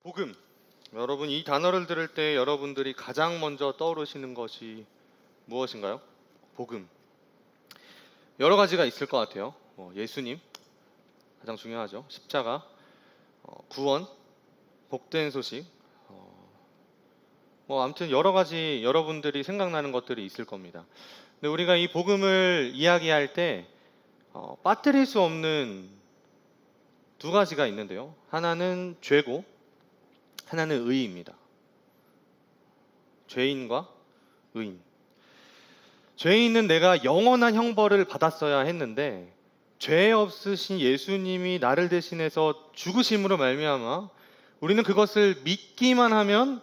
복음. 여러분, 이 단어를 들을 때 여러분들이 가장 먼저 떠오르시는 것이 무엇인가요? 복음. 여러 가지가 있을 것 같아요. 예수님 가장 중요하죠. 십자가, 구원, 복된 소식. 아무튼 여러 가지 여러분들이 생각나는 것들이 있을 겁니다. 근데 우리가 이 복음을 이야기할 때 빠뜨릴 수 없는 두 가지가 있는데요. 하나는 죄고 하나는 의입니다. 죄인과 의인. 죄인은 내가 영원한 형벌을 받았어야 했는데 죄 없으신 예수님이 나를 대신해서 죽으심으로 말미암아 우리는 그것을 믿기만 하면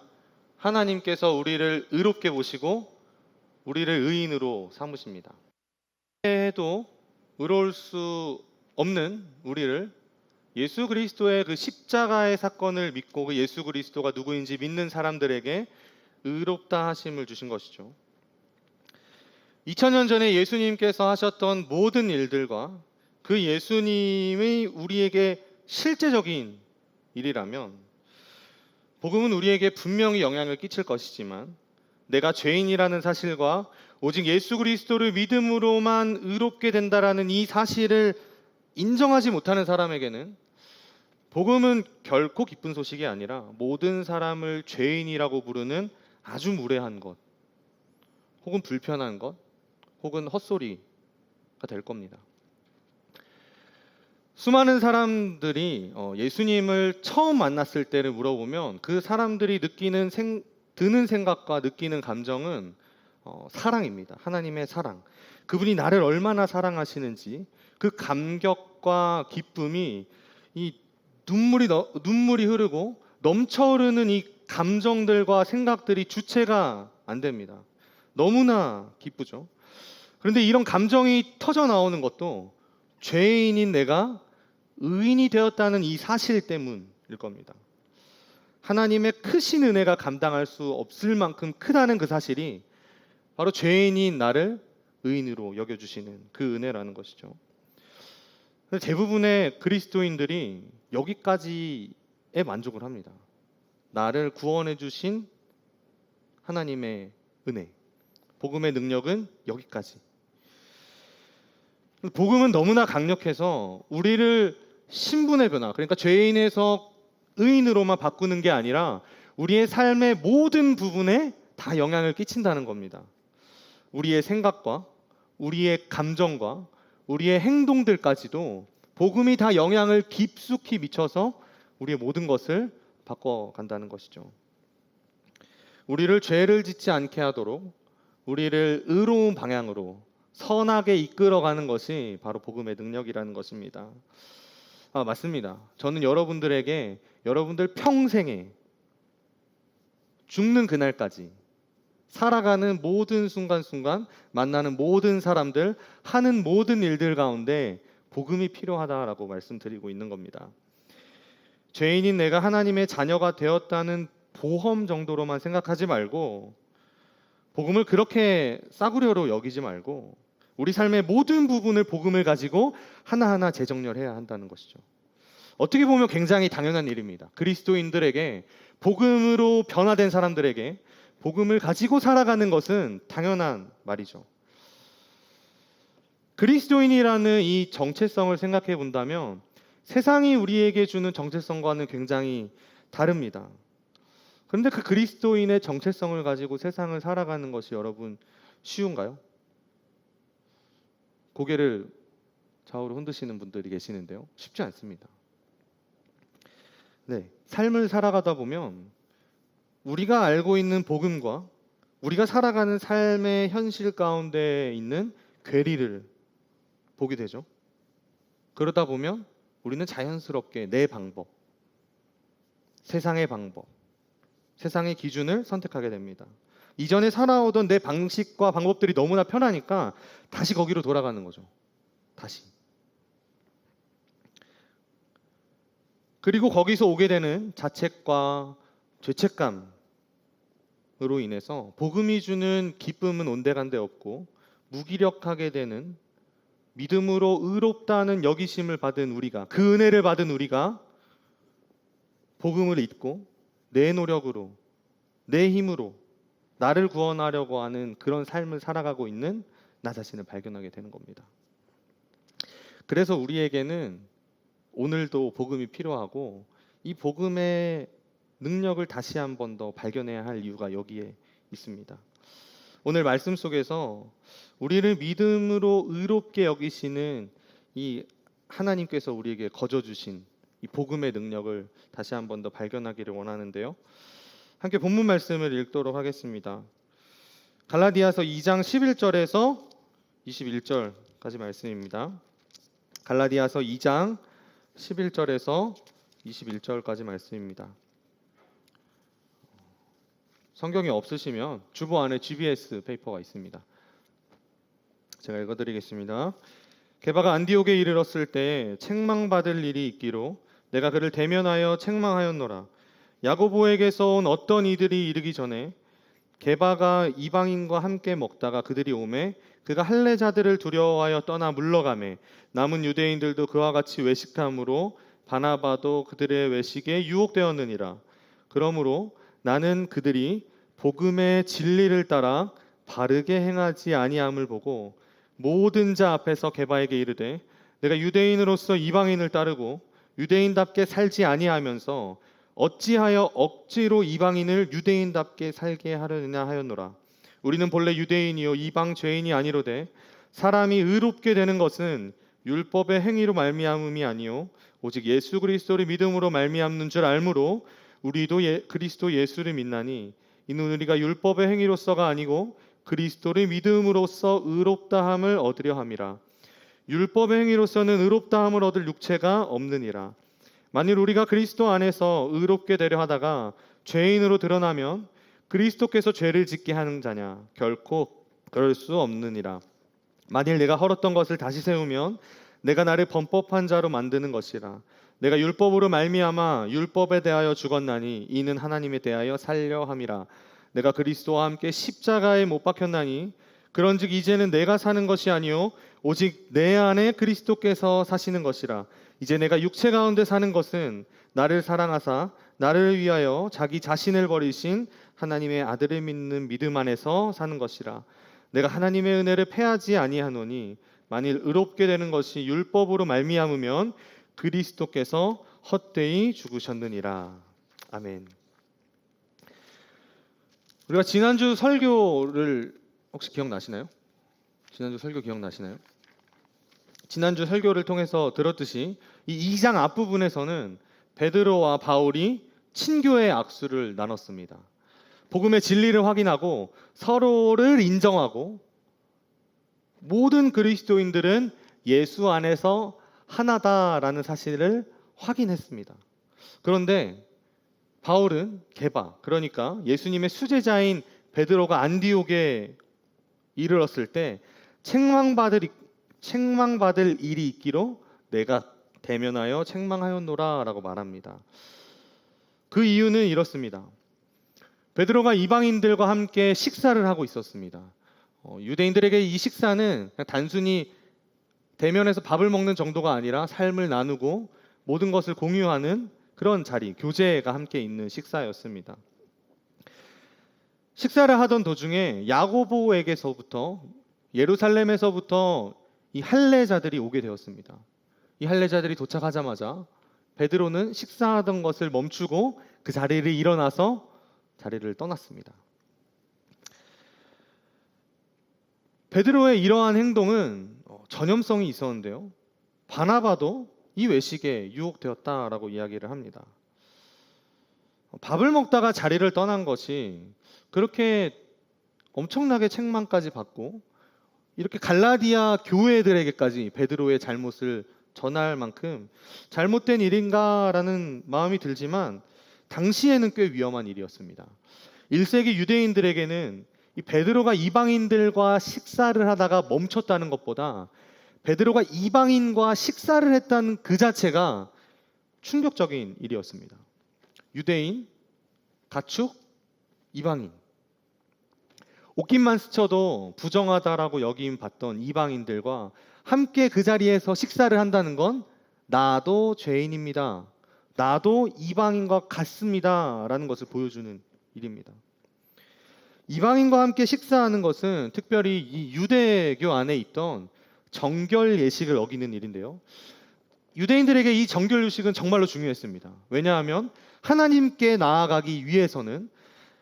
하나님께서 우리를 의롭게 보시고 우리를 의인으로 삼으십니다. 해도 의로울 수 없는 우리를 예수 그리스도의 그 십자가의 사건을 믿고 그 예수 그리스도가 누구인지 믿는 사람들에게 의롭다 하심을 주신 것이죠. 2000년 전에 예수님께서 하셨던 모든 일들과 그 예수님이 우리에게 실제적인 일이라면 복음은 우리에게 분명히 영향을 끼칠 것이지만 내가 죄인이라는 사실과 오직 예수 그리스도를 믿음으로만 의롭게 된다라는 이 사실을 인정하지 못하는 사람에게는 복음은 결코 기쁜 소식이 아니라 모든 사람을 죄인이라고 부르는 아주 무례한 것, 혹은 불편한 것, 혹은 헛소리가 될 겁니다. 수많은 사람들이 예수님을 처음 만났을 때를 물어보면 그 사람들이 드는 생각과 느끼는 감정은 사랑입니다. 하나님의 사랑. 그분이 나를 얼마나 사랑하시는지 그 감격과 기쁨이 이 눈물이 흐르고 넘쳐흐르는 이 감정들과 생각들이 주체가 안 됩니다. 너무나 기쁘죠. 그런데 이런 감정이 터져 나오는 것도 죄인인 내가 의인이 되었다는 이 사실 때문일 겁니다. 하나님의 크신 은혜가 감당할 수 없을 만큼 크다는 그 사실이 바로 죄인인 나를 의인으로 여겨주시는 그 은혜라는 것이죠. 대부분의 그리스도인들이 여기까지에 만족을 합니다. 나를 구원해 주신 하나님의 은혜, 복음의 능력은 여기까지. 복음은 너무나 강력해서 우리를 신분의 변화, 그러니까 죄인에서 의인으로만 바꾸는 게 아니라 우리의 삶의 모든 부분에 다 영향을 끼친다는 겁니다. 우리의 생각과 우리의 감정과 우리의 행동들까지도 복음이 다 영향을 깊숙이 미쳐서 우리의 모든 것을 바꿔간다는 것이죠. 우리를 죄를 짓지 않게 하도록 우리를 의로운 방향으로 선하게 이끌어가는 것이 바로 복음의 능력이라는 것입니다. 맞습니다. 저는 여러분들에게 여러분들 평생에 죽는 그날까지 살아가는 모든 순간순간 만나는 모든 사람들 하는 모든 일들 가운데 복음이 필요하다라고 말씀드리고 있는 겁니다. 죄인인 내가 하나님의 자녀가 되었다는 보험 정도로만 생각하지 말고 복음을 그렇게 싸구려로 여기지 말고 우리 삶의 모든 부분을 복음을 가지고 하나하나 재정렬해야 한다는 것이죠. 어떻게 보면 굉장히 당연한 일입니다. 그리스도인들에게 복음으로 변화된 사람들에게 복음을 가지고 살아가는 것은 당연한 말이죠. 그리스도인이라는 이 정체성을 생각해 본다면 세상이 우리에게 주는 정체성과는 굉장히 다릅니다. 그런데 그 그리스도인의 정체성을 가지고 세상을 살아가는 것이 여러분 쉬운가요? 고개를 좌우로 흔드시는 분들이 계시는데요. 쉽지 않습니다. 네, 삶을 살아가다 보면 우리가 알고 있는 복음과 우리가 살아가는 삶의 현실 가운데 있는 괴리를 보게 되죠. 그러다 보면 우리는 자연스럽게 내 방법, 세상의 방법, 세상의 기준을 선택하게 됩니다. 이전에 살아오던 내 방식과 방법들이 너무나 편하니까 다시 거기로 돌아가는 거죠. 다시. 그리고 거기서 오게 되는 자책과 죄책감으로 인해서 복음이 주는 기쁨은 온데간데 없고 무기력하게 되는 믿음으로 의롭다는 여기심을 받은 우리가 그 은혜를 받은 우리가 복음을 잊고 내 노력으로, 내 힘으로 나를 구원하려고 하는 그런 삶을 살아가고 있는 나 자신을 발견하게 되는 겁니다. 그래서 우리에게는 오늘도 복음이 필요하고 이 복음의 능력을 다시 한 번 더 발견해야 할 이유가 여기에 있습니다. 오늘 말씀 속에서 우리를 믿음으로 의롭게 여기시는 이 하나님께서 우리에게 거저 주신 이 복음의 능력을 다시 한 번 더 발견하기를 원하는데요. 함께 본문 말씀을 읽도록 하겠습니다. 갈라디아서 2장 11절에서 21절까지 말씀입니다. 갈라디아서 2장 11절에서 21절까지 말씀입니다. 성경이 없으시면 주보 안에 GBS 페이퍼가 있습니다. 제가 읽어드리겠습니다. 게바가 안디옥에 이르렀을 때 책망받을 일이 있기로 내가 그를 대면하여 책망하였노라. 야고보에게서 온 어떤 이들이 이르기 전에 게바가 이방인과 함께 먹다가 그들이 오매 그가 할례자들을 두려워하여 떠나 물러가매 남은 유대인들도 그와 같이 외식함으로 바나바도 그들의 외식에 유혹되었느니라. 그러므로 나는 그들이 복음의 진리를 따라 바르게 행하지 아니함을 보고 모든 자 앞에서 게바에게 이르되 내가 유대인으로서 이방인을 따르고 유대인답게 살지 아니하면서 어찌하여 억지로 이방인을 유대인답게 살게 하려느냐 하였노라. 우리는 본래 유대인이요 이방 죄인이 아니로되 사람이 의롭게 되는 것은 율법의 행위로 말미암음이 아니요 오직 예수 그리스도를 믿음으로 말미암는 줄 알므로 우리도 그리스도 예수를 믿나니 이는 우리가 율법의 행위로서가 아니고 그리스도를 믿음으로써 의롭다함을 얻으려 함이라. 율법의 행위로서는 의롭다함을 얻을 육체가 없느니라. 만일 우리가 그리스도 안에서 의롭게 되려 하다가 죄인으로 드러나면 그리스도께서 죄를 짓게 하는 자냐? 결코 그럴 수 없느니라. 만일 내가 헐었던 것을 다시 세우면 내가 나를 범법한 자로 만드는 것이라. 내가 율법으로 말미암아 율법에 대하여 죽었나니 이는 하나님에 대하여 살려 함이라. 내가 그리스도와 함께 십자가에 못 박혔나니 그런즉 이제는 내가 사는 것이 아니요 오직 내 안에 그리스도께서 사시는 것이라. 이제 내가 육체 가운데 사는 것은 나를 사랑하사 나를 위하여 자기 자신을 버리신 하나님의 아들을 믿는 믿음 안에서 사는 것이라. 내가 하나님의 은혜를 패하지 아니하노니 만일 의롭게 되는 것이 율법으로 말미암으면 그리스도께서 헛되이 죽으셨느니라. 아멘. 우리가 지난주 설교를 혹시 기억나시나요? 지난주 설교 기억나시나요? 지난주 설교를 통해서 들었듯이 이 2장 앞부분에서는 베드로와 바울이 친교의 악수를 나눴습니다. 복음의 진리를 확인하고 서로를 인정하고 모든 그리스도인들은 예수 안에서 하나다라는 사실을 확인했습니다. 그런데 바울은 게바, 그러니까 예수님의 수제자인 베드로가 안디옥에 이르렀을 때 책망받을 일이 있기로 내가 대면하여 책망하였노라 라고 말합니다. 그 이유는 이렇습니다. 베드로가 이방인들과 함께 식사를 하고 있었습니다. 유대인들에게 이 식사는 그냥 단순히 대면에서 밥을 먹는 정도가 아니라 삶을 나누고 모든 것을 공유하는 그런 자리, 교제가 함께 있는 식사였습니다. 식사를 하던 도중에 야고보에게서부터 예루살렘에서부터 이 할례자들이 오게 되었습니다. 이 할례자들이 도착하자마자 베드로는 식사하던 것을 멈추고 그 자리를 일어나서 자리를 떠났습니다. 베드로의 이러한 행동은 전염성이 있었는데요. 바나바도 이 외식에 유혹되었다라고 이야기를 합니다. 밥을 먹다가 자리를 떠난 것이 그렇게 엄청나게 책망까지 받고 이렇게 갈라디아 교회들에게까지 베드로의 잘못을 전할 만큼 잘못된 일인가라는 마음이 들지만 당시에는 꽤 위험한 일이었습니다. 1세기 유대인들에게는 이 베드로가 이방인들과 식사를 하다가 멈췄다는 것보다 베드로가 이방인과 식사를 했다는 그 자체가 충격적인 일이었습니다. 유대인, 가축, 이방인. 옷깃만 스쳐도 부정하다라고 여김 받던 이방인들과 함께 그 자리에서 식사를 한다는 건 나도 죄인입니다. 나도 이방인과 같습니다라는 것을 보여주는 일입니다. 이방인과 함께 식사하는 것은 특별히 이 유대교 안에 있던 정결 예식을 어기는 일인데요. 유대인들에게 이 정결 예식은 정말로 중요했습니다. 왜냐하면 하나님께 나아가기 위해서는,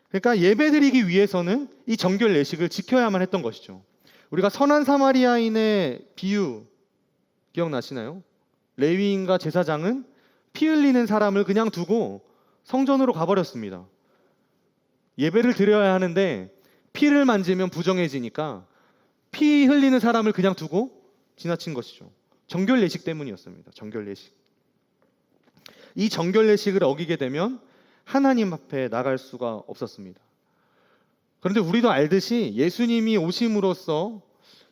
그러니까 예배드리기 위해서는 이 정결 예식을 지켜야만 했던 것이죠. 우리가 선한 사마리아인의 비유 기억나시나요? 레위인과 제사장은 피 흘리는 사람을 그냥 두고 성전으로 가버렸습니다. 예배를 드려야 하는데 피를 만지면 부정해지니까 피 흘리는 사람을 그냥 두고 지나친 것이죠. 정결 예식 때문이었습니다. 정결 예식. 이 정결 예식을 어기게 되면 하나님 앞에 나갈 수가 없었습니다. 그런데 우리도 알듯이 예수님이 오심으로써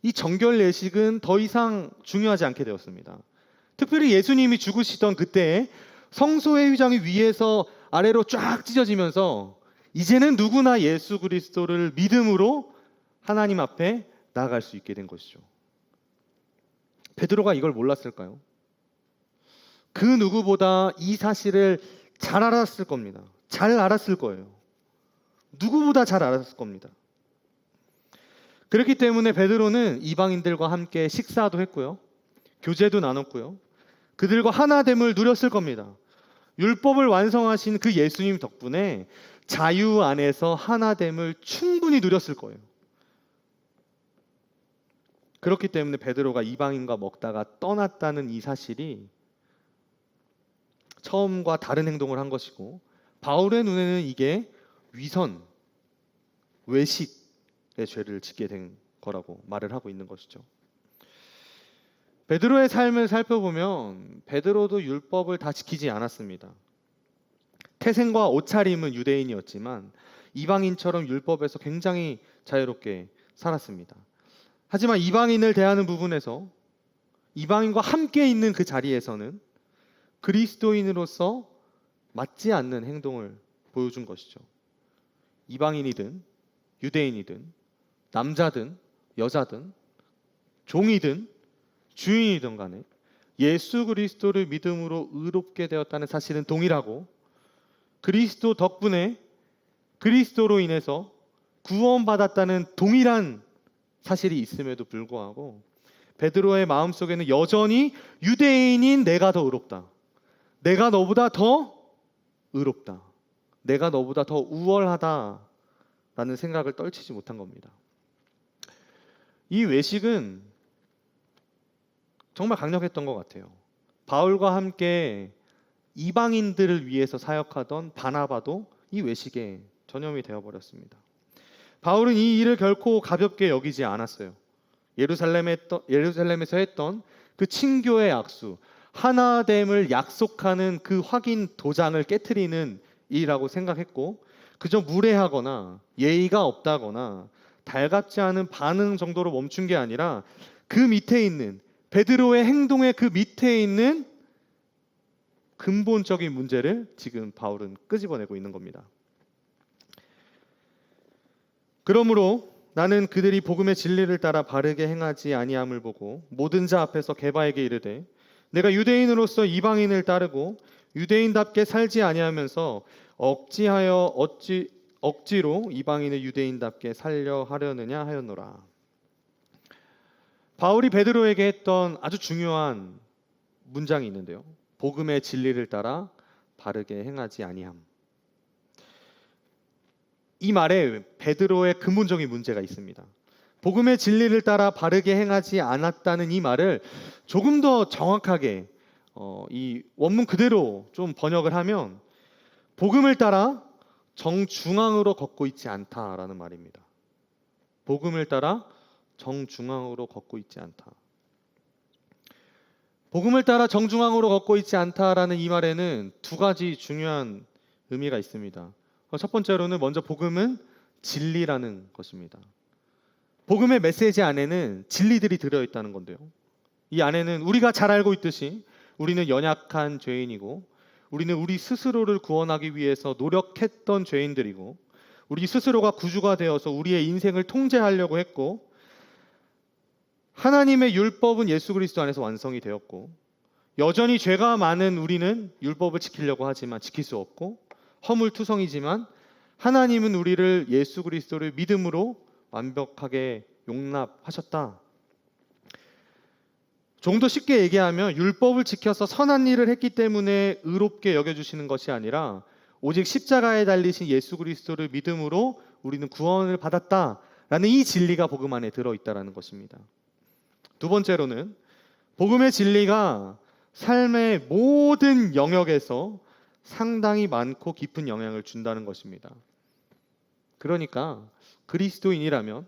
이 정결 예식은 더 이상 중요하지 않게 되었습니다. 특별히 예수님이 죽으시던 그때에 성소의 휘장이 위에서 아래로 쫙 찢어지면서 이제는 누구나 예수 그리스도를 믿음으로 하나님 앞에 나아갈 수 있게 된 것이죠. 베드로가 이걸 몰랐을까요? 그 누구보다 이 사실을 잘 알았을 겁니다. 잘 알았을 거예요. 누구보다 잘 알았을 겁니다. 그렇기 때문에 베드로는 이방인들과 함께 식사도 했고요. 교제도 나눴고요. 그들과 하나됨을 누렸을 겁니다. 율법을 완성하신 그 예수님 덕분에 자유 안에서 하나됨을 충분히 누렸을 거예요. 그렇기 때문에 베드로가 이방인과 먹다가 떠났다는 이 사실이 처음과 다른 행동을 한 것이고, 바울의 눈에는 이게 위선, 외식의 죄를 짓게 된 거라고 말을 하고 있는 것이죠. 베드로의 삶을 살펴보면 베드로도 율법을 다 지키지 않았습니다. 태생과 옷차림은 유대인이었지만 이방인처럼 율법에서 굉장히 자유롭게 살았습니다. 하지만 이방인을 대하는 부분에서, 이방인과 함께 있는 그 자리에서는 그리스도인으로서 맞지 않는 행동을 보여준 것이죠. 이방인이든 유대인이든 남자든 여자든 종이든 주인이든 간에 예수 그리스도를 믿음으로 의롭게 되었다는 사실은 동일하고, 그리스도 덕분에 그리스도로 인해서 구원받았다는 동일한 사실이 있음에도 불구하고 베드로의 마음속에는 여전히 유대인인 내가 더 의롭다, 내가 너보다 더 의롭다, 내가 너보다 더 우월하다 라는 생각을 떨치지 못한 겁니다. 이 외식은 정말 강력했던 것 같아요. 바울과 함께 이방인들을 위해서 사역하던 바나바도 이 외식에 전염이 되어버렸습니다. 바울은 이 일을 결코 가볍게 여기지 않았어요. 예루살렘에서 했던 그 친교의 약수, 하나됨을 약속하는 그 확인 도장을 깨트리는 일이라고 생각했고, 그저 무례하거나 예의가 없다거나 달갑지 않은 반응 정도로 멈춘 게 아니라 그 밑에 있는, 베드로의 행동의 그 밑에 있는 근본적인 문제를 지금 바울은 끄집어내고 있는 겁니다. 그러므로 나는 그들이 복음의 진리를 따라 바르게 행하지 아니함을 보고 모든 자 앞에서 게바에게 이르되, 내가 유대인으로서 이방인을 따르고 유대인답게 살지 아니하면서 억지로 이방인을 유대인답게 살려 하려느냐 하였노라. 바울이 베드로에게 했던 아주 중요한 문장이 있는데요. 복음의 진리를 따라 바르게 행하지 아니함. 이 말에 베드로의 근본적인 문제가 있습니다. 복음의 진리를 따라 바르게 행하지 않았다는 이 말을 조금 더 정확하게 이 원문 그대로 좀 번역을 하면 복음을 따라 정중앙으로 걷고 있지 않다라는 말입니다. 복음을 따라 정중앙으로 걷고 있지 않다. 복음을 따라 정중앙으로 걷고 있지 않다라는 이 말에는 두 가지 중요한 의미가 있습니다. 첫 번째로는 먼저 복음은 진리라는 것입니다. 복음의 메시지 안에는 진리들이 들어있다는 건데요. 이 안에는 우리가 잘 알고 있듯이 우리는 연약한 죄인이고, 우리는 우리 스스로를 구원하기 위해서 노력했던 죄인들이고, 우리 스스로가 구주가 되어서 우리의 인생을 통제하려고 했고, 하나님의 율법은 예수 그리스도 안에서 완성이 되었고, 여전히 죄가 많은 우리는 율법을 지키려고 하지만 지킬 수 없고 허물투성이지만 하나님은 우리를 예수 그리스도를 믿음으로 완벽하게 용납하셨다. 좀 더 쉽게 얘기하면 율법을 지켜서 선한 일을 했기 때문에 의롭게 여겨주시는 것이 아니라 오직 십자가에 달리신 예수 그리스도를 믿음으로 우리는 구원을 받았다라는 이 진리가 복음 안에 들어있다는 것입니다. 두 번째로는 복음의 진리가 삶의 모든 영역에서 상당히 많고 깊은 영향을 준다는 것입니다. 그러니까 그리스도인이라면,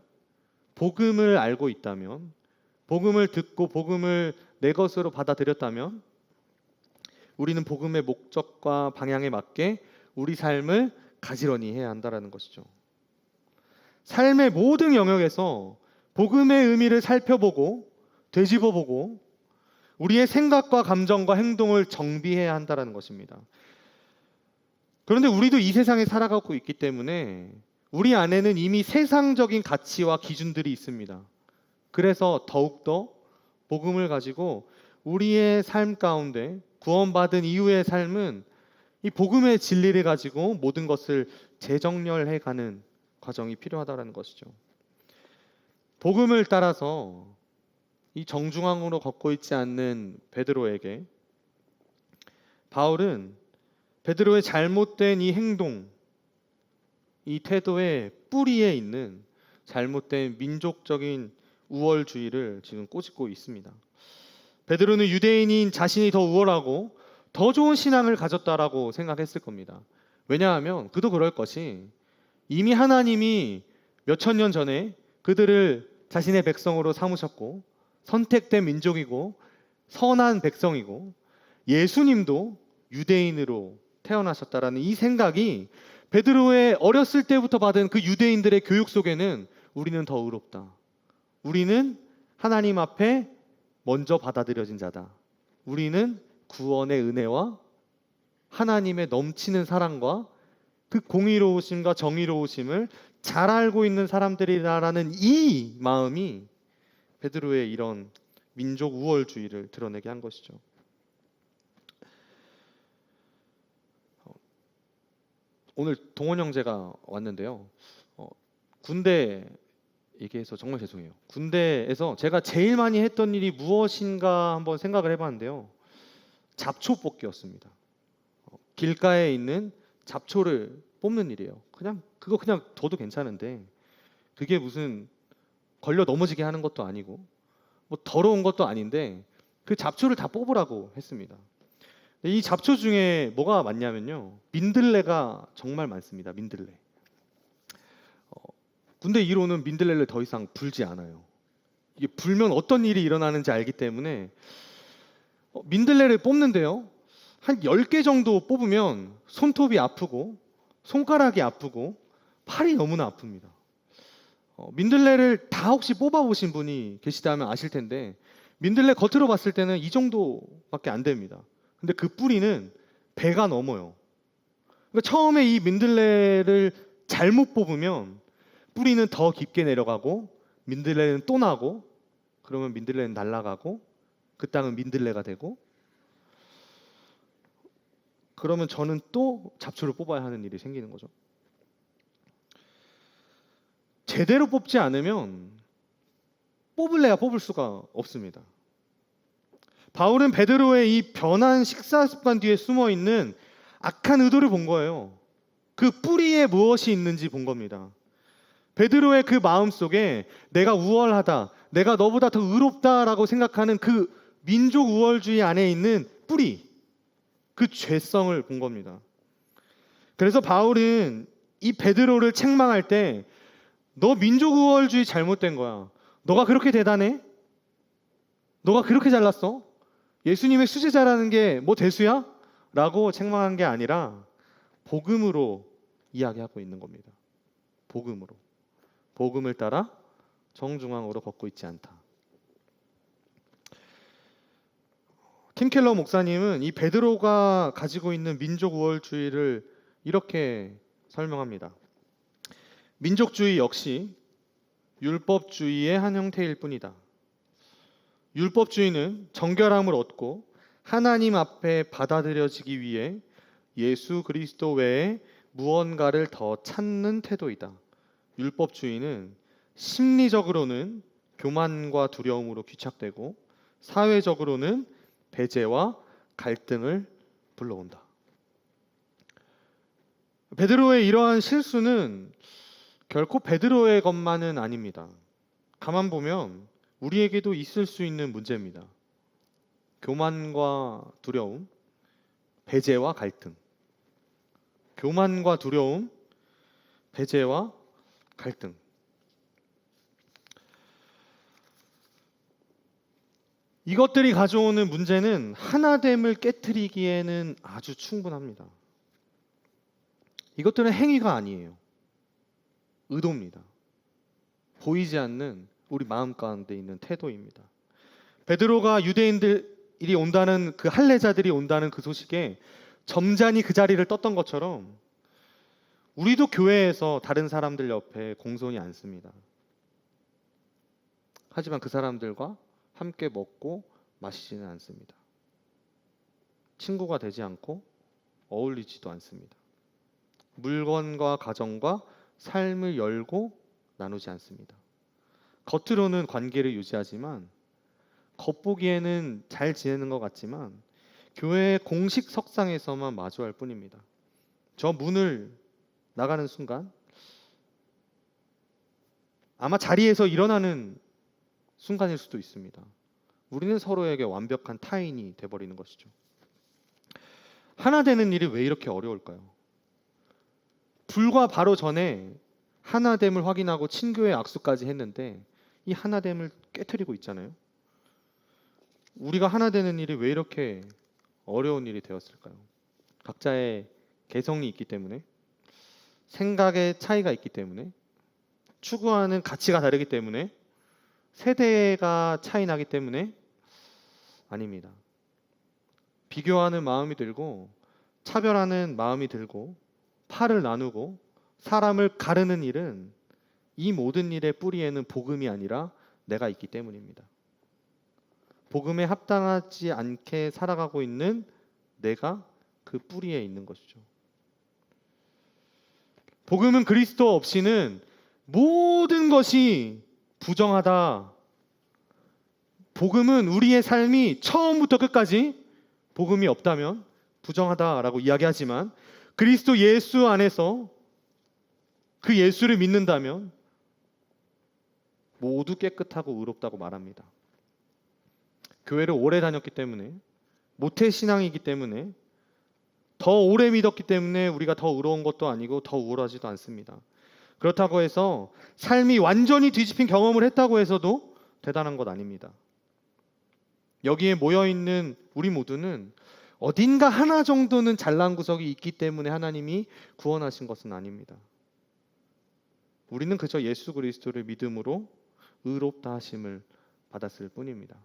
복음을 알고 있다면, 복음을 듣고 복음을 내 것으로 받아들였다면 우리는 복음의 목적과 방향에 맞게 우리 삶을 가지런히 해야 한다는 것이죠. 삶의 모든 영역에서 복음의 의미를 살펴보고 되짚어보고 우리의 생각과 감정과 행동을 정비해야 한다는 것입니다. 그런데 우리도 이 세상에 살아가고 있기 때문에 우리 안에는 이미 세상적인 가치와 기준들이 있습니다. 그래서 더욱더 복음을 가지고 우리의 삶 가운데 구원받은 이후의 삶은 이 복음의 진리를 가지고 모든 것을 재정렬해가는 과정이 필요하다는 것이죠. 복음을 따라서 이 정중앙으로 걷고 있지 않는 베드로에게 바울은 베드로의 잘못된 이 행동, 이 태도의 뿌리에 있는 잘못된 민족적인 우월주의를 지금 꼬집고 있습니다. 베드로는 유대인인 자신이 더 우월하고 더 좋은 신앙을 가졌다라고 생각했을 겁니다. 왜냐하면 그도 그럴 것이 이미 하나님이 몇천 년 전에 그들을 자신의 백성으로 삼으셨고 선택된 민족이고 선한 백성이고 예수님도 유대인으로 태어나셨다라는 이 생각이 베드로의 어렸을 때부터 받은 그 유대인들의 교육 속에는 우리는 더 의롭다. 우리는 하나님 앞에 먼저 받아들여진 자다. 우리는 구원의 은혜와 하나님의 넘치는 사랑과 그 공의로우심과 정의로우심을 잘 알고 있는 사람들이라는 이 마음이 베드로의 이런 민족 우월주의를 드러내게 한 것이죠. 오늘 동원 형제가 왔는데요. 군대 얘기해서 정말 죄송해요. 군대에서 제가 제일 많이 했던 일이 무엇인가 한번 생각을 해봤는데요. 잡초 뽑기였습니다. 길가에 있는 잡초를 뽑는 일이에요. 그거 그냥 둬도 괜찮은데 그게 무슨 걸려 넘어지게 하는 것도 아니고 뭐 더러운 것도 아닌데 그 잡초를 다 뽑으라고 했습니다. 이 잡초 중에 뭐가 많냐면요, 민들레가 정말 많습니다. 민들레. 군대 이로는 민들레를 더 이상 불지 않아요. 이게 불면 어떤 일이 일어나는지 알기 때문에 민들레를 뽑는데요, 한 10개 정도 뽑으면 손톱이 아프고 손가락이 아프고 팔이 너무나 아픕니다. 민들레를 다 혹시 뽑아보신 분이 계시다면 아실 텐데 민들레 겉으로 봤을 때는 이 정도밖에 안 됩니다. 근데 그 뿌리는 배가 넘어요. 그러니까 처음에 이 민들레를 잘못 뽑으면 뿌리는 더 깊게 내려가고 민들레는 또 나고 그러면 민들레는 날아가고 그 땅은 민들레가 되고 그러면 저는 또 잡초를 뽑아야 하는 일이 생기는 거죠. 제대로 뽑지 않으면 뽑을래야 뽑을 수가 없습니다. 바울은 베드로의 이 변한 식사 습관 뒤에 숨어 있는 악한 의도를 본 거예요. 그 뿌리에 무엇이 있는지 본 겁니다. 베드로의 그 마음 속에 내가 우월하다, 내가 너보다 더 의롭다라고 생각하는 그 민족 우월주의 안에 있는 뿌리, 그 죄성을 본 겁니다. 그래서 바울은 이 베드로를 책망할 때 너 민족 우월주의 잘못된 거야. 너가 그렇게 대단해? 너가 그렇게 잘났어? 예수님의 수제자라는 게 뭐 대수야? 라고 책망한 게 아니라 복음으로 이야기하고 있는 겁니다. 복음으로. 복음을 따라 정중앙으로 걷고 있지 않다. 팀 켈러 목사님은 이 베드로가 가지고 있는 민족 우월주의를 이렇게 설명합니다. 민족주의 역시 율법주의의 한 형태일 뿐이다. 율법주의는 정결함을 얻고 하나님 앞에 받아들여지기 위해 예수 그리스도 외에 무언가를 더 찾는 태도이다. 율법주의는 심리적으로는 교만과 두려움으로 귀착되고 사회적으로는 배제와 갈등을 불러온다. 베드로의 이러한 실수는 결코 베드로의 것만은 아닙니다. 가만 보면 우리에게도 있을 수 있는 문제입니다. 교만과 두려움, 배제와 갈등. 교만과 두려움, 배제와 갈등. 이것들이 가져오는 문제는 하나됨을 깨트리기에는 아주 충분합니다. 이것들은 행위가 아니에요. 의도입니다. 보이지 않는 우리 마음 가운데 있는 태도입니다. 베드로가 유대인들이 온다는 그 할례자들이 온다는 그 소식에 점잖이 그 자리를 떴던 것처럼 우리도 교회에서 다른 사람들 옆에 공손히 앉습니다. 하지만 그 사람들과 함께 먹고 마시지는 않습니다. 친구가 되지 않고 어울리지도 않습니다. 물건과 가정과 삶을 열고 나누지 않습니다. 겉으로는 관계를 유지하지만 겉보기에는 잘 지내는 것 같지만 교회의 공식 석상에서만 마주할 뿐입니다. 저 문을 나가는 순간 아마 자리에서 일어나는 순간일 수도 있습니다. 우리는 서로에게 완벽한 타인이 돼버리는 것이죠. 하나 되는 일이 왜 이렇게 어려울까요? 불과 바로 전에 하나됨을 확인하고 친교의 악수까지 했는데 이 하나됨을 깨트리고 있잖아요. 우리가 하나 되는 일이 왜 이렇게 어려운 일이 되었을까요? 각자의 개성이 있기 때문에, 생각의 차이가 있기 때문에, 추구하는 가치가 다르기 때문에, 세대가 차이 나기 때문에 아닙니다. 비교하는 마음이 들고 차별하는 마음이 들고 팔을 나누고 사람을 가르는 일은 이 모든 일의 뿌리에는 복음이 아니라 내가 있기 때문입니다. 복음에 합당하지 않게 살아가고 있는 내가 그 뿌리에 있는 것이죠. 복음은 그리스도 없이는 모든 것이 부정하다. 복음은 우리의 삶이 처음부터 끝까지 복음이 없다면 부정하다라고 이야기하지만 그리스도 예수 안에서 그 예수를 믿는다면 모두 깨끗하고 의롭다고 말합니다. 교회를 오래 다녔기 때문에, 모태신앙이기 때문에, 더 오래 믿었기 때문에 우리가 더 의로운 것도 아니고 더 우월하지도 않습니다. 그렇다고 해서 삶이 완전히 뒤집힌 경험을 했다고 해서도 대단한 것 아닙니다. 여기에 모여있는 우리 모두는 어딘가 하나 정도는 잘난 구석이 있기 때문에 하나님이 구원하신 것은 아닙니다. 우리는 그저 예수 그리스도를 믿음으로 의롭다 하심을 받았을 뿐입니다.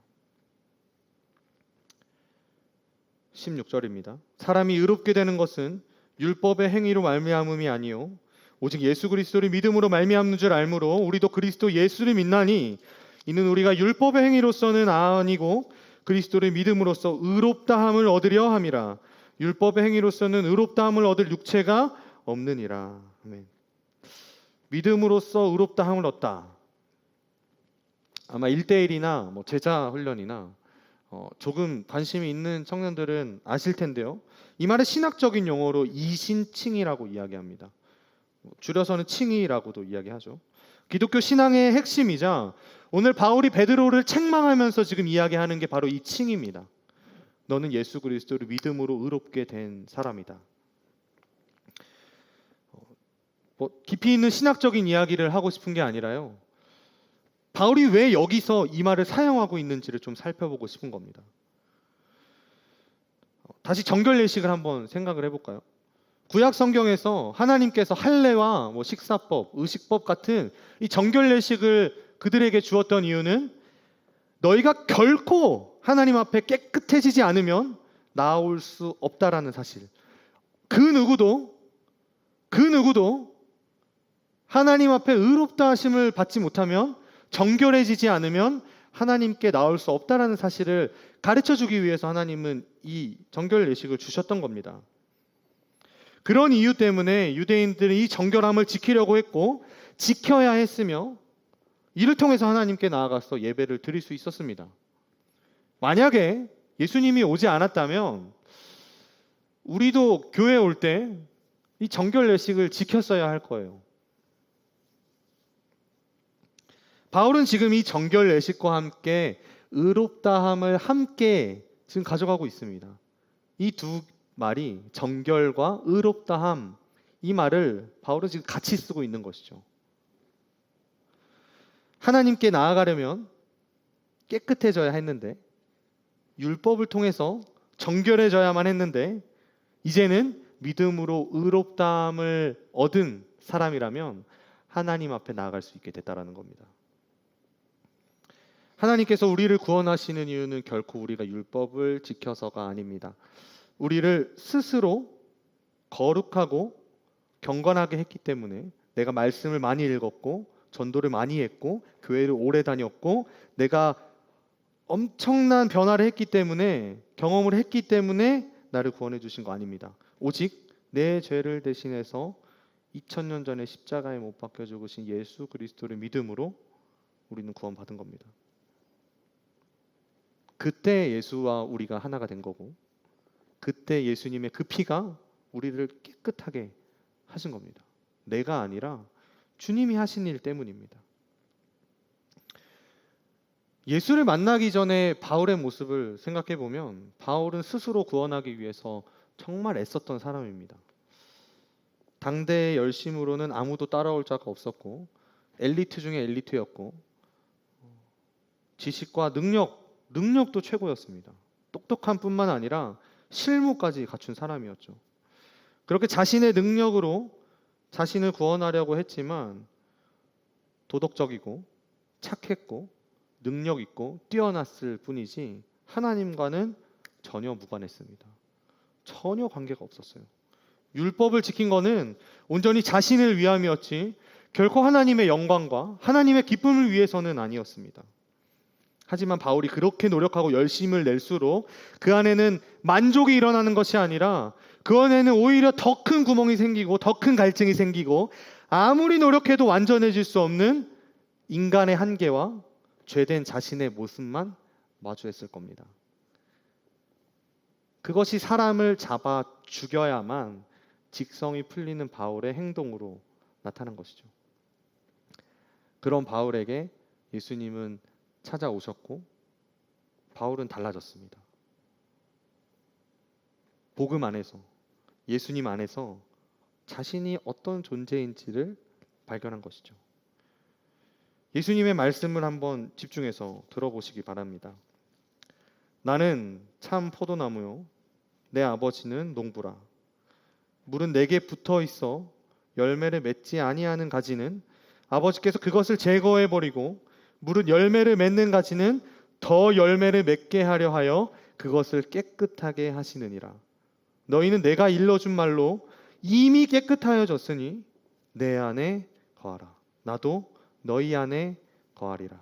16절입니다. 사람이 의롭게 되는 것은 율법의 행위로 말미암음이 아니요 오직 예수 그리스도를 믿음으로 말미암는 줄 알므로 우리도 그리스도 예수를 믿나니 이는 우리가 율법의 행위로서는 아니고 그리스도를 믿음으로써 의롭다함을 얻으려 함이라. 율법의 행위로서는 의롭다함을 얻을 육체가 없느니라. 아멘. 믿음으로써 의롭다함을 얻다. 아마 1대1이나 제자 훈련이나 조금 관심이 있는 청년들은 아실 텐데요. 이 말은 신학적인 용어로 이신칭이라고 이야기합니다. 줄여서는 칭의라고도 이야기하죠. 기독교 신앙의 핵심이자 오늘 바울이 베드로를 책망하면서 지금 이야기하는 게 바로 이 칭의입니다. 너는 예수 그리스도를 믿음으로 의롭게 된 사람이다. 깊이 있는 신학적인 이야기를 하고 싶은 게 아니라요. 바울이 왜 여기서 이 말을 사용하고 있는지를 좀 살펴보고 싶은 겁니다. 다시 정결 예식을 한번 생각을 해볼까요? 구약 성경에서 하나님께서 할례와 식사법, 의식법 같은 이 정결 예식을 그들에게 주었던 이유는 너희가 결코 하나님 앞에 깨끗해지지 않으면 나올 수 없다라는 사실. 그 누구도 하나님 앞에 의롭다 하심을 받지 못하면, 정결해지지 않으면 하나님께 나올 수 없다라는 사실을 가르쳐 주기 위해서 하나님은 이 정결 예식을 주셨던 겁니다. 그런 이유 때문에 유대인들은 이 정결함을 지키려고 했고 지켜야 했으며 이를 통해서 하나님께 나아가서 예배를 드릴 수 있었습니다. 만약에 예수님이 오지 않았다면 우리도 교회에 올 때 이 정결 예식을 지켰어야 할 거예요. 바울은 지금 이 정결 예식과 함께 의롭다함을 함께 지금 가져가고 있습니다. 이 두 말이 정결과 의롭다함, 이 말을 바울은 지금 같이 쓰고 있는 것이죠. 하나님께 나아가려면 깨끗해져야 했는데, 율법을 통해서 정결해져야만 했는데, 이제는 믿음으로 의롭다함을 얻은 사람이라면 하나님 앞에 나아갈 수 있게 됐다라는 겁니다. 하나님께서 우리를 구원하시는 이유는 결코 우리가 율법을 지켜서가 아닙니다. 우리를 스스로 거룩하고 경건하게 했기 때문에, 내가 말씀을 많이 읽었고 전도를 많이 했고 교회를 오래 다녔고 내가 엄청난 변화를 했기 때문에, 경험을 했기 때문에 나를 구원해 주신 거 아닙니다. 오직 내 죄를 대신해서 2000년 전에 십자가에 못 박혀 죽으신 예수 그리스도를 믿음으로 우리는 구원받은 겁니다. 그때 예수와 우리가 하나가 된 거고, 그때 예수님의 그 피가 우리를 깨끗하게 하신 겁니다. 내가 아니라 주님이 하신 일 때문입니다. 예수를 만나기 전에 바울의 모습을 생각해 보면 바울은 스스로 구원하기 위해서 정말 애썼던 사람입니다. 당대의 열심으로는 아무도 따라올 자가 없었고 엘리트 중에 엘리트였고 지식과 능력도 최고였습니다. 똑똑한 뿐만 아니라 실무까지 갖춘 사람이었죠. 그렇게 자신의 능력으로 자신을 구원하려고 했지만 도덕적이고 착했고 능력 있고 뛰어났을 뿐이지 하나님과는 전혀 무관했습니다. 전혀 관계가 없었어요. 율법을 지킨 거는 온전히 자신을 위함이었지 결코 하나님의 영광과 하나님의 기쁨을 위해서는 아니었습니다. 하지만 바울이 그렇게 노력하고 열심을 낼수록 그 안에는 만족이 일어나는 것이 아니라 그 안에는 오히려 더 큰 구멍이 생기고 더 큰 갈증이 생기고 아무리 노력해도 완전해질 수 없는 인간의 한계와 죄된 자신의 모습만 마주했을 겁니다. 그것이 사람을 잡아 죽여야만 직성이 풀리는 바울의 행동으로 나타난 것이죠. 그런 바울에게 예수님은 찾아오셨고 바울은 달라졌습니다. 복음 안에서, 예수님 안에서 자신이 어떤 존재인지를 발견한 것이죠. 예수님의 말씀을 한번 집중해서 들어보시기 바랍니다. 나는 참 포도나무요 내 아버지는 농부라. 물은 내게 붙어 있어 열매를 맺지 아니하는 가지는 아버지께서 그것을 제거해 버리고 물은 열매를 맺는 가지는 더 열매를 맺게 하려 하여 그것을 깨끗하게 하시느니라. 너희는 내가 일러준 말로 이미 깨끗하여졌으니 내 안에 거하라. 나도 너희 안에 거하리라.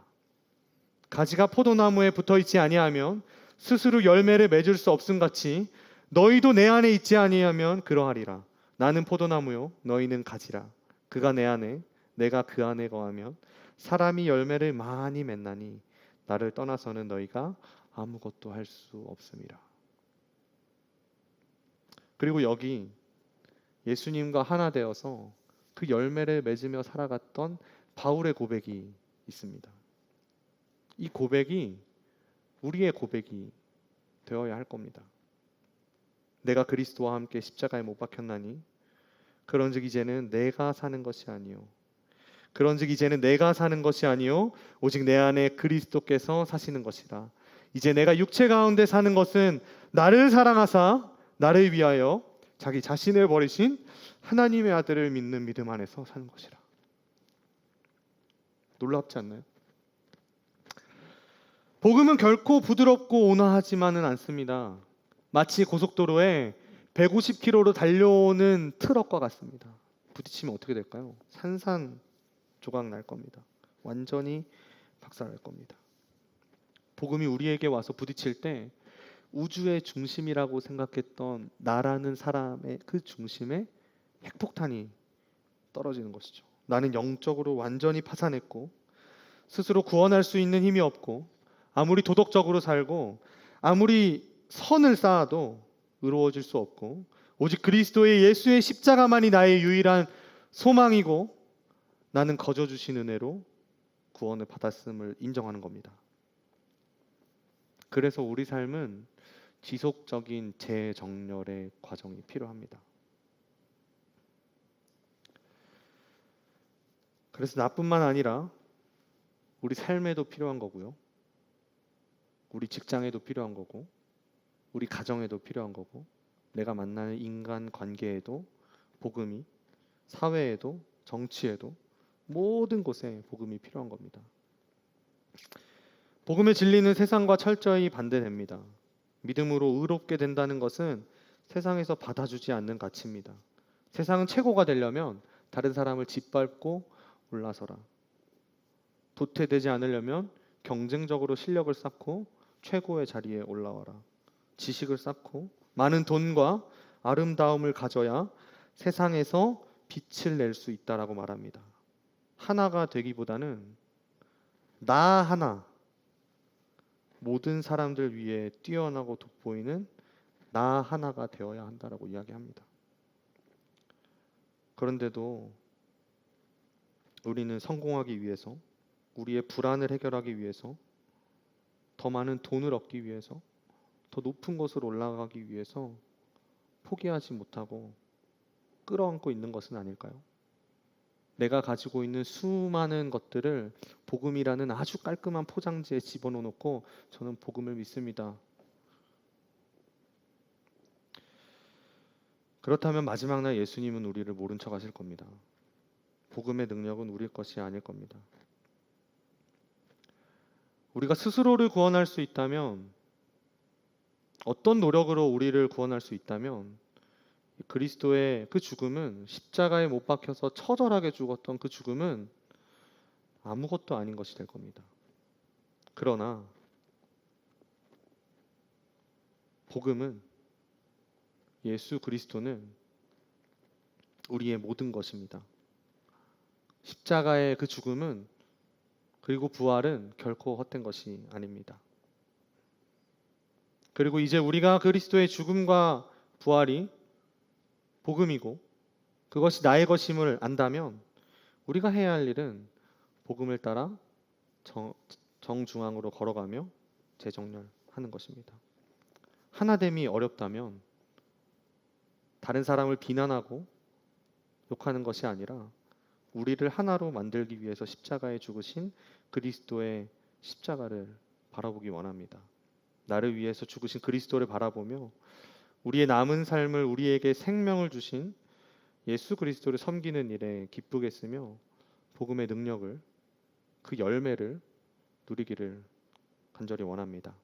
가지가 포도나무에 붙어 있지 아니하면 스스로 열매를 맺을 수 없음 같이 너희도 내 안에 있지 아니하면 그러하리라. 나는 포도나무요 너희는 가지라. 그가 내 안에 내가 그 안에 거하면 사람이 열매를 많이 맺나니 나를 떠나서는 너희가 아무것도 할 수 없음이라. 그리고 여기 예수님과 하나 되어서 그 열매를 맺으며 살아갔던 바울의 고백이 있습니다. 이 고백이 우리의 고백이 되어야 할 겁니다. 내가 그리스도와 함께 십자가에 못 박혔나니 그런즉 이제는 내가 사는 것이 아니요 그런즉 이제는 내가 사는 것이 아니요 오직 내 안에 그리스도께서 사시는 것이라. 이제 내가 육체 가운데 사는 것은 나를 사랑하사 나를 위하여 자기 자신을 버리신 하나님의 아들을 믿는 믿음 안에서 사는 것이라. 놀랍지 않나요? 복음은 결코 부드럽고 온화하지만은 않습니다. 마치 고속도로에 150km로 달려오는 트럭과 같습니다. 부딪히면 어떻게 될까요? 산산조각 날 겁니다. 완전히 박살날 겁니다. 복음이 우리에게 와서 부딪힐 때 우주의 중심이라고 생각했던 나라는 사람의 그 중심에 핵폭탄이 떨어지는 것이죠. 나는 영적으로 완전히 파산했고 스스로 구원할 수 있는 힘이 없고 아무리 도덕적으로 살고 아무리 선을 쌓아도 의로워질 수 없고 오직 그리스도의 예수의 십자가만이 나의 유일한 소망이고 나는 거저 주신 은혜로 구원을 받았음을 인정하는 겁니다. 그래서 우리 삶은 지속적인 재정렬의 과정이 필요합니다. 그래서 나뿐만 아니라 우리 삶에도 필요한 거고요. 우리 직장에도 필요한 거고 우리 가정에도 필요한 거고 내가 만나는 인간 관계에도 복음이, 사회에도 정치에도 모든 곳에 복음이 필요한 겁니다. 복음의 진리는 세상과 철저히 반대됩니다. 믿음으로 의롭게 된다는 것은 세상에서 받아주지 않는 가치입니다. 세상은 최고가 되려면 다른 사람을 짓밟고 올라서라. 도태되지 않으려면 경쟁적으로 실력을 쌓고 최고의 자리에 올라와라. 지식을 쌓고 많은 돈과 아름다움을 가져야 세상에서 빛을 낼 수 있다라고 말합니다. 하나가 되기보다는 나 하나, 모든 사람들 위해 뛰어나고 돋보이는 나 하나가 되어야 한다라고 이야기합니다. 그런데도 우리는 성공하기 위해서, 우리의 불안을 해결하기 위해서, 더 많은 돈을 얻기 위해서, 더 높은 곳으로 올라가기 위해서 포기하지 못하고 끌어안고 있는 것은 아닐까요? 내가 가지고 있는 수많은 것들을 복음이라는 아주 깔끔한 포장지에 집어넣고 저는 복음을 믿습니다. 그렇다면 마지막 날 예수님은 우리를 모른 척 하실 겁니다. 복음의 능력은 우리 것이 아닐 겁니다. 우리가 스스로를 구원할 수 있다면, 어떤 노력으로 우리를 구원할 수 있다면 그리스도의 그 죽음은, 십자가에 못 박혀서 처절하게 죽었던 그 죽음은 아무것도 아닌 것이 될 겁니다. 그러나 복음은, 예수 그리스도는 우리의 모든 것입니다. 십자가의 그 죽음은, 그리고 부활은 결코 헛된 것이 아닙니다. 그리고 이제 우리가 그리스도의 죽음과 부활이 복음이고 그것이 나의 것임을 안다면 우리가 해야 할 일은 복음을 따라 정중앙으로 걸어가며 재정렬하는 것입니다. 하나됨이 어렵다면 다른 사람을 비난하고 욕하는 것이 아니라 우리를 하나로 만들기 위해서 십자가에 죽으신 그리스도의 십자가를 바라보기 원합니다. 나를 위해서 죽으신 그리스도를 바라보며 우리의 남은 삶을, 우리에게 생명을 주신 예수 그리스도를 섬기는 일에 기쁘겠으며 복음의 능력을, 그 열매를 누리기를 간절히 원합니다.